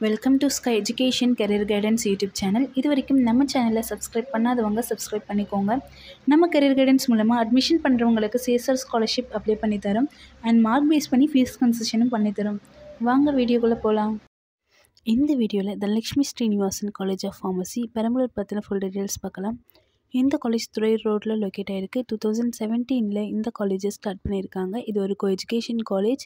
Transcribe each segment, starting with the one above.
Welcome to sky education career guidance YouTube channel. இது வரைக்கும் நம்ம சேனலில் சப்ஸ்கிரைப் பண்ணாதவங்க சப்ஸ்கிரைப் பண்ணிக்கோங்க. நம்ம கரியர் கைடன்ஸ் மூலமாக அட்மிஷன் பண்ணுறவங்களுக்கு சிஎஸ்ஆர் ஸ்காலர்ஷிப் அப்ளை பண்ணித்தரோம் அண்ட் மார்க் பேஸ் பண்ணி ஃபீஸ் கன்செஷனும் பண்ணித்தரோம். வாங்க வீடியோக்குள்ளே போகலாம். இந்த வீடியோவில் Dhanalakshmi Srinivasan college of pharmacy Perambalur பற்றின ஃபுல் டீட்டெயில்ஸ் பார்க்கலாம். இந்த காலேஜ் துறையூர் ரோட்டில் லொக்கேட் ஆகிருக்கு. 2017 இந்த காலேஜை ஸ்டார்ட் பண்ணியிருக்காங்க. இது ஒரு co education college.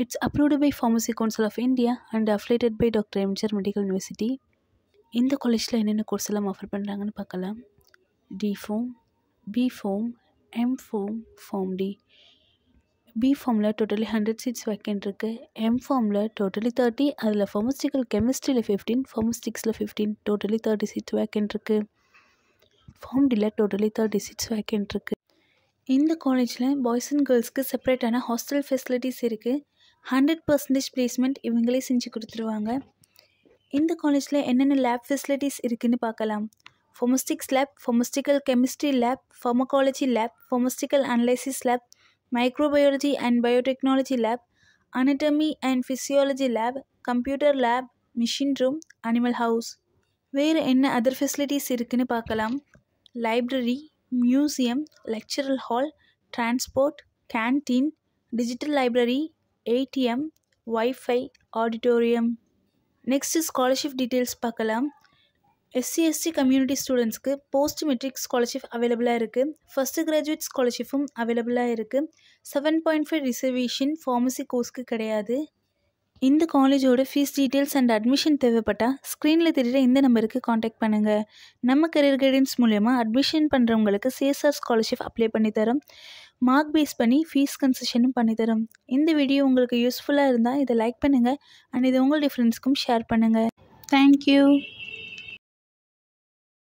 It's approved by Pharmacy Council of India and affiliated by Dr. M.G.R. Medical University. இந்த காலேஜில் என்னென்ன கோர்ஸ் எல்லாம் ஆஃபர் பண்ணுறாங்கன்னு பார்க்கலாம். D.Pharm, B.Pharm, M.Pharm, Pharm D. B.Pharmல டோட்டலி 100 சீட்ஸ் வேக்கன்ட் இருக்குது. M.Pharmல டோட்டலி 30, அதில் ஃபார்மஸ்டிக்கல் கெமிஸ்ட்ரியில் 15, ஃபார்மஸ்டிக்ஸில் 15, டோட்டலி 30 சீட்ஸ் வேக்கன்ட் இருக்குது. Pharm Dல டோட்டலி 30 சீட்ஸ் வேக்கன்ட் இருக்குது. இந்த காலேஜில் பாய்ஸ் அண்ட் கேர்ள்ஸ்க்கு செப்பரேட்டான ஹாஸ்டல் ஃபெசிலிட்டிஸ் இருக்குது. 100% பிளேஸ்மெண்ட் இவங்களே செஞ்சு கொடுத்துருவாங்க. இந்த காலேஜில் என்னென்ன லேப் ஃபெசிலிட்டிஸ் இருக்குதுன்னு பார்க்கலாம். Pharmaceutics lab, pharmaceutical chemistry lab, pharmacology lab, pharmaceutical analysis lab, microbiology and biotechnology lab, anatomy and physiology lab, computer lab, machine room, animal house. வேறு என்ன அதர் ஃபெசிலிட்டிஸ் இருக்குதுன்னு பார்க்கலாம். Library, museum, lecture hall, transport, canteen, digital library, ATM, wifi, auditorium. Next scholarship details பார்க்கலாம். SC/ST community ஸ்டூடெண்ட்ஸ்க்கு post matric scholarship அவைலபிளாக இருக்குது. First graduate ஸ்காலர்ஷிப்பும் அவைலபிளாக இருக்குது. 7.5 ரிசர்வேஷன் ஃபார்மசி கோர்ஸ்க்கு கிடையாது. இந்த காலேஜோட ஃபீஸ் டீட்டெயில்ஸ் அண்ட் அட்மிஷன் தேவைப்பட்டால் ஸ்க்ரீனில் தெரிகிற இந்த நம்பருக்கு காண்டாக்ட் பண்ணுங்கள். நம்ம கரியர் கைடன்ஸ் மூலயமா அட்மிஷன் பண்ணுறவங்களுக்கு சிஎஸ்ஆர் ஸ்காலர்ஷிப் அப்ளை பண்ணித்தரோம். மார்க் பேஸ் பண்ணி ஃபீஸ் கன்செஷனும் பண்ணித்தரோம். இந்த வீடியோ உங்களுக்கு யூஸ்ஃபுல்லாக இருந்தால் இதை லைக் பண்ணுங்கள் அண்ட் இது உங்களுடைய ஃப்ரெண்ட்ஸ்க்கும் ஷேர் பண்ணுங்கள். தேங்க்யூ.